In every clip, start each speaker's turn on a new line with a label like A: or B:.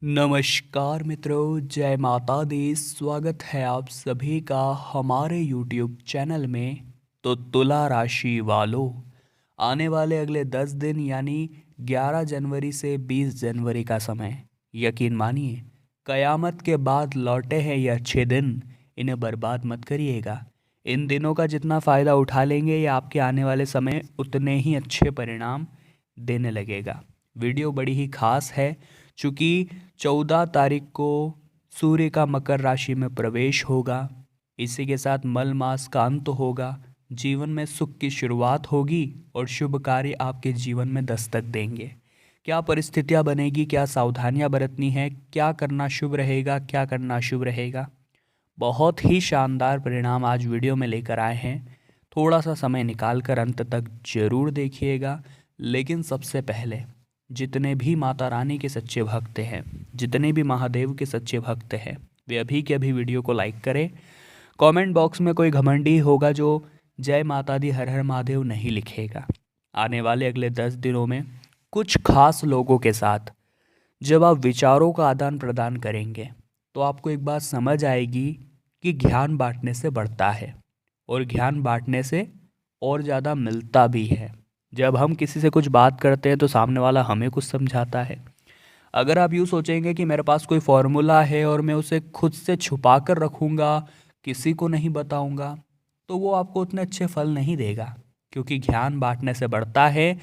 A: नमस्कार मित्रों, जय माता दी। स्वागत है आप सभी का हमारे YouTube चैनल में। तो तुला राशि वालों, आने वाले अगले 10 दिन यानी 11 जनवरी से 20 जनवरी का समय, यकीन मानिए कयामत के बाद लौटे हैं ये अच्छे दिन। इन्हें बर्बाद मत करिएगा। इन दिनों का जितना फ़ायदा उठा लेंगे ये आपके आने वाले समय उतने ही अच्छे परिणाम देने लगेगा। वीडियो बड़ी ही खास है चूँकि 14 तारीख को सूर्य का मकर राशि में प्रवेश होगा। इसी के साथ मल मास का अंत होगा। जीवन में सुख की शुरुआत होगी और शुभ कार्य आपके जीवन में दस्तक देंगे। क्या परिस्थितियां बनेगी, क्या सावधानियां बरतनी है, क्या करना शुभ रहेगा, क्या करना अशुभ रहेगा, बहुत ही शानदार परिणाम आज वीडियो में लेकर आए हैं। थोड़ा सा समय निकाल कर अंत तक जरूर देखिएगा। लेकिन सबसे पहले जितने भी माता रानी के सच्चे भक्त हैं, जितने भी महादेव के सच्चे भक्त हैं, वे अभी के अभी वीडियो को लाइक करें। कमेंट बॉक्स में कोई घमंडी होगा जो जय माता दी हर हर महादेव नहीं लिखेगा। आने वाले अगले 10 दिनों में कुछ खास लोगों के साथ जब आप विचारों का आदान प्रदान करेंगे तो आपको एक बात समझ आएगी कि ज्ञान बांटने से बढ़ता है और ज्ञान बांटने से और ज़्यादा मिलता भी है। जब हम किसी से कुछ बात करते हैं तो सामने वाला हमें कुछ समझाता है। अगर आप यूँ सोचेंगे कि मेरे पास कोई फॉर्मूला है और मैं उसे खुद से छुपा कर रखूँगा, किसी को नहीं बताऊँगा, तो वो आपको उतने अच्छे फल नहीं देगा। क्योंकि ज्ञान बांटने से बढ़ता है,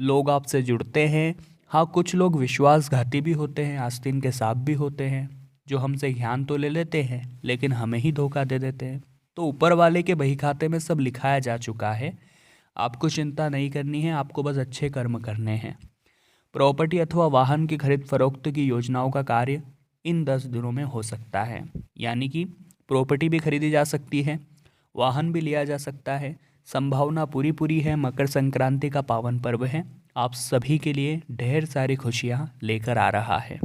A: लोग आपसे जुड़ते हैं। हाँ, कुछ लोग विश्वासघाती भी होते हैं, आस्तीन के सांप भी होते हैं, जो हमसे ज्ञान तो ले लेते हैं लेकिन हमें ही धोखा दे देते हैं। तो ऊपर वाले के बही खाते में सब लिखाया जा चुका है। आपको चिंता नहीं करनी है, आपको बस अच्छे कर्म करने हैं। प्रॉपर्टी अथवा वाहन की खरीद फरोख्त की योजनाओं का कार्य इन 10 दिनों में हो सकता है। यानी कि प्रॉपर्टी भी खरीदी जा सकती है, वाहन भी लिया जा सकता है। संभावना पूरी पूरी है। मकर संक्रांति का पावन पर्व है, आप सभी के लिए ढेर सारी खुशियाँ लेकर आ रहा है।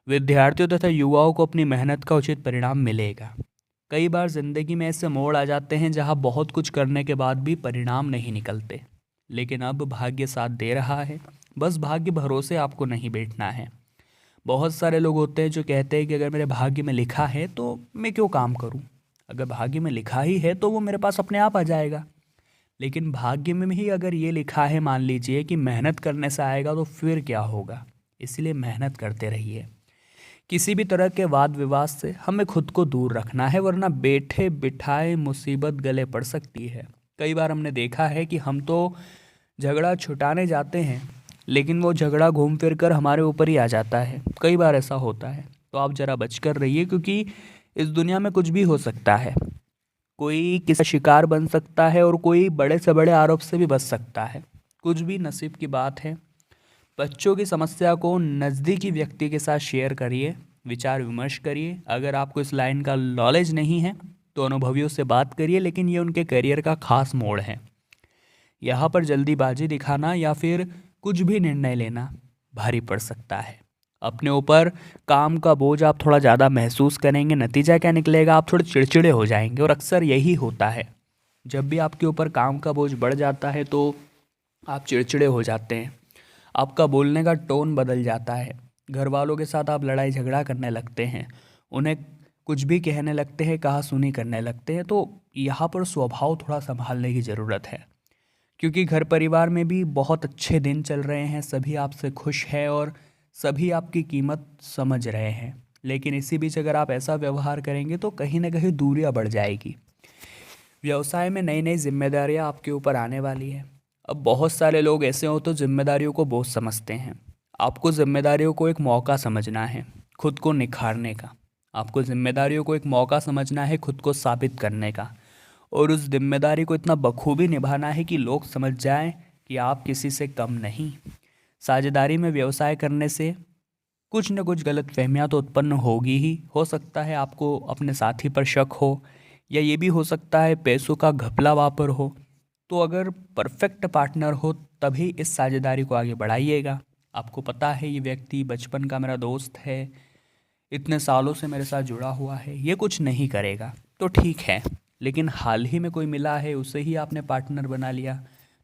A: विद्यार्थियों तथा युवाओं को अपनी मेहनत का उचित परिणाम मिलेगा। कई बार जिंदगी में ऐसे मोड़ आ जाते हैं जहां बहुत कुछ करने के बाद भी परिणाम नहीं निकलते, लेकिन अब भाग्य साथ दे रहा है। बस भाग्य भरोसे आपको नहीं बैठना है। बहुत सारे लोग होते हैं जो कहते हैं कि अगर मेरे भाग्य में लिखा है तो मैं क्यों काम करूं। अगर भाग्य में लिखा ही है तो वो मेरे पास अपने आप आ जाएगा। लेकिन भाग्य में ही अगर ये लिखा है, मान लीजिए कि मेहनत करने से आएगा, तो फिर क्या होगा। इसलिए मेहनत करते रहिए। किसी भी तरह के वाद विवाद से हमें खुद को दूर रखना है, वरना बैठे बिठाए मुसीबत गले पड़ सकती है। कई बार हमने देखा है कि हम तो झगड़ा छुटाने जाते हैं लेकिन वो झगड़ा घूम फिर कर हमारे ऊपर ही आ जाता है। कई बार ऐसा होता है। तो आप ज़रा बचकर रहिए, क्योंकि इस दुनिया में कुछ भी हो सकता है। कोई किसी शिकार बन सकता है और कोई बड़े से बड़े आरोप से भी बच सकता है। कुछ भी नसीब की बात है। बच्चों की समस्या को नज़दीकी व्यक्ति के साथ शेयर करिए, विचार विमर्श करिए। अगर आपको इस लाइन का नॉलेज नहीं है तो अनुभवियों से बात करिए, लेकिन ये उनके करियर का खास मोड़ है। यहाँ पर जल्दीबाजी दिखाना या फिर कुछ भी निर्णय लेना भारी पड़ सकता है। अपने ऊपर काम का बोझ आप थोड़ा ज़्यादा महसूस करेंगे। नतीजा क्या निकलेगा, आप थोड़े चिड़चिड़े हो जाएंगे। और अक्सर यही होता है, जब भी आपके ऊपर काम का बोझ बढ़ जाता है तो आप चिड़चिड़े हो जाते हैं। आपका बोलने का टोन बदल जाता है। घर वालों के साथ आप लड़ाई झगड़ा करने लगते हैं, उन्हें कुछ भी कहने लगते हैं, कहा सुनी करने लगते हैं। तो यहाँ पर स्वभाव थोड़ा संभालने की ज़रूरत है, क्योंकि घर परिवार में भी बहुत अच्छे दिन चल रहे हैं, सभी आपसे खुश हैं और सभी आपकी कीमत समझ रहे हैं। लेकिन इसी बीच अगर आप ऐसा व्यवहार करेंगे तो कहीं ना कहीं दूरियां बढ़ जाएगी। व्यवसाय में नई नई जिम्मेदारियां आपके ऊपर आने वाली है। अब बहुत सारे लोग ऐसे हो तो जिम्मेदारियों को बोझ समझते हैं। आपको जिम्मेदारियों को एक मौका समझना है खुद को निखारने का। आपको जिम्मेदारियों को एक मौका समझना है खुद को साबित करने का, और उस जिम्मेदारी को इतना बखूबी निभाना है कि लोग समझ जाएं कि आप किसी से कम नहीं। साझेदारी में व्यवसाय करने से कुछ न कुछ गलतफहमियां तो उत्पन्न होगी ही। हो सकता है आपको अपने साथी पर शक हो, या ये भी हो सकता है पैसों का घपला वापर हो। तो अगर परफेक्ट पार्टनर हो तभी इस साझेदारी को आगे बढ़ाइएगा। आपको पता है ये व्यक्ति बचपन का मेरा दोस्त है, इतने सालों से मेरे साथ जुड़ा हुआ है, ये कुछ नहीं करेगा तो ठीक है। लेकिन हाल ही में कोई मिला है, उसे ही आपने पार्टनर बना लिया,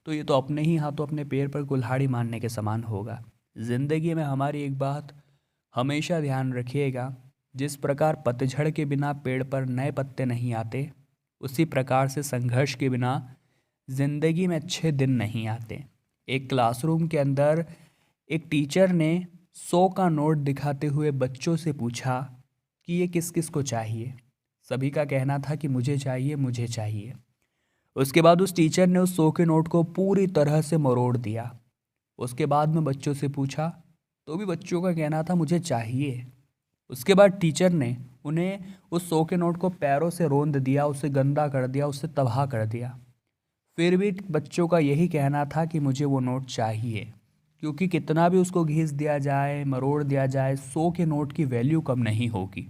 A: तो ये तो अपने ही हाथों अपने पैर पर कुल्हाड़ी मारने के समान होगा। ज़िंदगी में हमारी एक बात हमेशा ध्यान रखिएगा, जिस प्रकार पतझड़ के बिना पेड़ पर नए पत्ते नहीं आते, उसी प्रकार से संघर्ष के बिना जिंदगी में अच्छे दिन नहीं आते। एक क्लासरूम के अंदर एक टीचर ने 100 का नोट दिखाते हुए बच्चों से पूछा कि ये किस किस को चाहिए। सभी का कहना था कि मुझे चाहिए, मुझे चाहिए। उसके बाद उस टीचर ने उस 100 के नोट को पूरी तरह से मरोड़ दिया। उसके बाद में बच्चों से पूछा तो भी बच्चों का कहना था मुझे चाहिए। उसके बाद टीचर ने उन्हें उस 100 के नोट को पैरों से रौंद दिया, उसे गंदा कर दिया, उसे तबाह कर दिया। फिर भी बच्चों का यही कहना था कि मुझे वो नोट चाहिए, क्योंकि कितना भी उसको घिस दिया जाए, मरोड़ दिया जाए, 100 के नोट की वैल्यू कम नहीं होगी।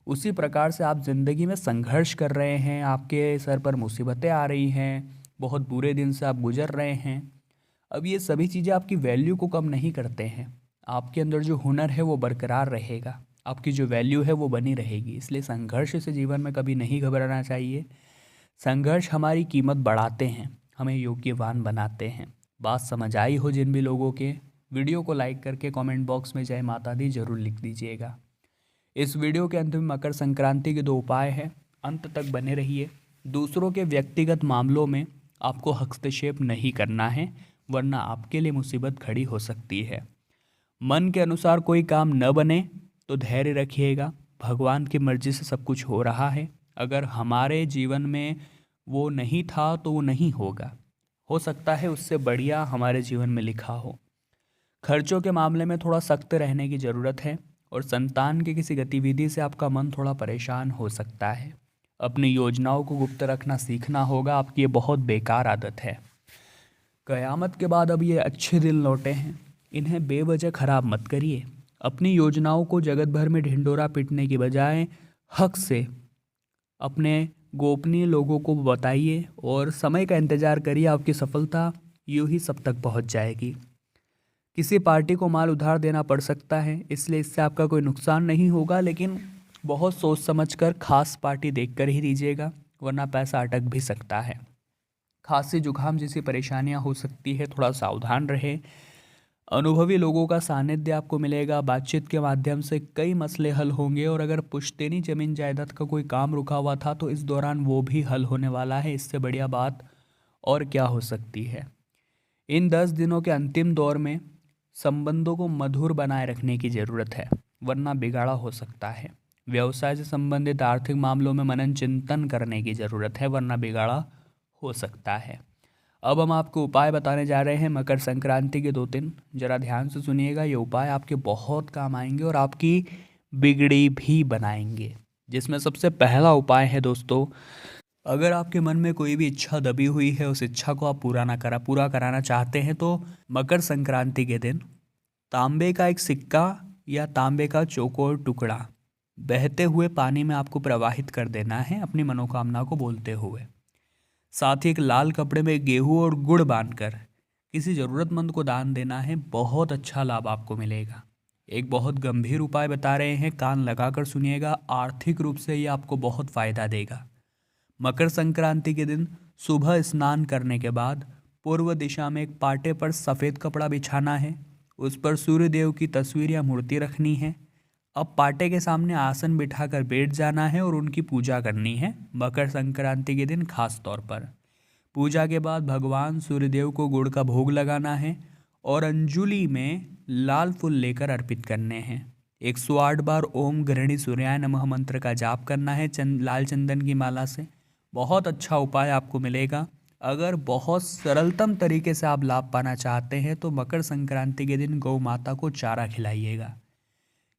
A: उसी प्रकार से आप ज़िंदगी में संघर्ष कर रहे हैं, आपके सर पर मुसीबतें आ रही हैं, बहुत बुरे दिन से आप गुजर रहे हैं। अब ये सभी चीज़ें आपकी वैल्यू को कम नहीं करते हैं। आपके अंदर जो हुनर है वो बरकरार रहेगा, आपकी जो वैल्यू है वो बनी रहेगी। इसलिए संघर्ष से जीवन में कभी नहीं घबराना चाहिए। संघर्ष हमारी कीमत बढ़ाते हैं, हमें योग्यवान बनाते हैं। बात समझ आई हो जिन भी लोगों के, वीडियो को लाइक करके कमेंट बॉक्स में जय माता दी जरूर लिख दीजिएगा। इस वीडियो के अंत में मकर संक्रांति के 2 उपाय हैं, अंत तक बने रहिए। दूसरों के व्यक्तिगत मामलों में आपको हस्तक्षेप नहीं करना है, वरना आपके लिए मुसीबत खड़ी हो सकती है। मन के अनुसार कोई काम न बने तो धैर्य रखिएगा, भगवान की मर्जी से सब कुछ हो रहा है। अगर हमारे जीवन में वो नहीं था तो वो नहीं होगा, हो सकता है उससे बढ़िया हमारे जीवन में लिखा हो। खर्चों के मामले में थोड़ा सख्त रहने की ज़रूरत है, और संतान की किसी गतिविधि से आपका मन थोड़ा परेशान हो सकता है। अपनी योजनाओं को गुप्त रखना सीखना होगा, आपकी ये बहुत बेकार आदत है। कयामत के बाद अब ये अच्छे दिन लौटे हैं, इन्हें बेवजह खराब मत करिए। अपनी योजनाओं को जगत भर में ढिंडोरा पीटने की बजाय हक से अपने गोपनीय लोगों को बताइए और समय का इंतज़ार करिए। आपकी सफलता यूं ही सब तक पहुंच जाएगी। किसी पार्टी को माल उधार देना पड़ सकता है, इसलिए इससे आपका कोई नुकसान नहीं होगा, लेकिन बहुत सोच समझकर खास पार्टी देखकर ही दीजिएगा, वरना पैसा अटक भी सकता है। खांसी जुकाम जैसी परेशानियां हो सकती है, थोड़ा सावधान रहे। अनुभवी लोगों का सानिध्य आपको मिलेगा, बातचीत के माध्यम से कई मसले हल होंगे, और अगर पुश्तैनी जमीन जायदाद का कोई काम रुका हुआ था तो इस दौरान वो भी हल होने वाला है। इससे बढ़िया बात और क्या हो सकती है। इन 10 दिनों के अंतिम दौर में संबंधों को मधुर बनाए रखने की ज़रूरत है, वरना बिगाड़ा हो सकता है। व्यवसाय से संबंधित आर्थिक मामलों में मनन चिंतन करने की ज़रूरत है, वरना बिगाड़ा हो सकता है। अब हम आपको उपाय बताने जा रहे हैं मकर संक्रांति के 2-3, जरा ध्यान से सुनिएगा। ये उपाय आपके बहुत काम आएंगे और आपकी बिगड़ी भी बनाएंगे। जिसमें सबसे पहला उपाय है दोस्तों, अगर आपके मन में कोई भी इच्छा दबी हुई है, उस इच्छा को आप पूरा कराना चाहते हैं, तो मकर संक्रांति के दिन तांबे का एक सिक्का या तांबे का चौकोर टुकड़ा बहते हुए पानी में आपको प्रवाहित कर देना है, अपनी मनोकामना को बोलते हुए। साथ ही एक लाल कपड़े में गेहूं और गुड़ बांधकर किसी ज़रूरतमंद को दान देना है। बहुत अच्छा लाभ आपको मिलेगा। एक बहुत गंभीर उपाय बता रहे हैं, कान लगाकर सुनिएगा। आर्थिक रूप से ये आपको बहुत फ़ायदा देगा। मकर संक्रांति के दिन सुबह स्नान करने के बाद पूर्व दिशा में एक पाटे पर सफ़ेद कपड़ा बिछाना है, उस पर सूर्य देव की तस्वीर या मूर्ति रखनी है। अब पाटे के सामने आसन बिठाकर बैठ जाना है और उनकी पूजा करनी है, मकर संक्रांति के दिन खास तौर पर। पूजा के बाद भगवान सूर्यदेव को गुड़ का भोग लगाना है और अंजुलि में लाल फूल लेकर अर्पित करने हैं। 108 बार ओम गृहिणी सूर्याय नमः मंत्र का जाप करना है लाल चंदन की माला से। बहुत अच्छा उपाय आपको मिलेगा। अगर बहुत सरलतम तरीके से आप लाभ पाना चाहते हैं तो मकर संक्रांति के दिन गौ माता को चारा खिलाइएगा,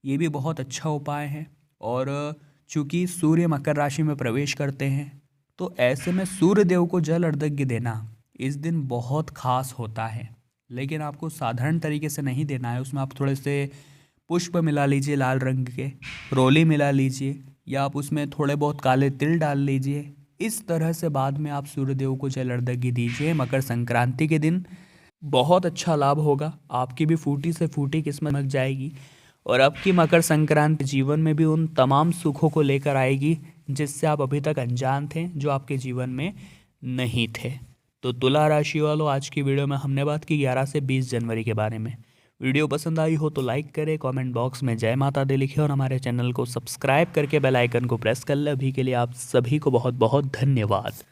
A: ये भी बहुत अच्छा उपाय है। और चूँकि सूर्य मकर राशि में प्रवेश करते हैं, तो ऐसे में सूर्य देव को जल अर्घ्य देना इस दिन बहुत खास होता है, लेकिन आपको साधारण तरीके से नहीं देना है। उसमें आप थोड़े से पुष्प मिला लीजिए, लाल रंग के रोली मिला लीजिए, या आप उसमें थोड़े बहुत काले तिल डाल लीजिए। इस तरह से बाद में आप सूर्यदेव को जल अर्घ्य दीजिए मकर संक्रांति के दिन। बहुत अच्छा लाभ होगा, आपकी भी फूटी से फूटी किस्मत लग जाएगी, और आपकी मकर संक्रांति जीवन में भी उन तमाम सुखों को लेकर आएगी जिससे आप अभी तक अनजान थे, जो आपके जीवन में नहीं थे। तो तुला राशि वालों, आज की वीडियो में हमने बात की 11 से 20 जनवरी के बारे में। वीडियो पसंद आई हो तो लाइक करें, कमेंट बॉक्स में जय माता दी लिखें और हमारे चैनल को सब्सक्राइब करके बेल आइकन को प्रेस कर लें। अभी के लिए आप सभी को बहुत बहुत धन्यवाद।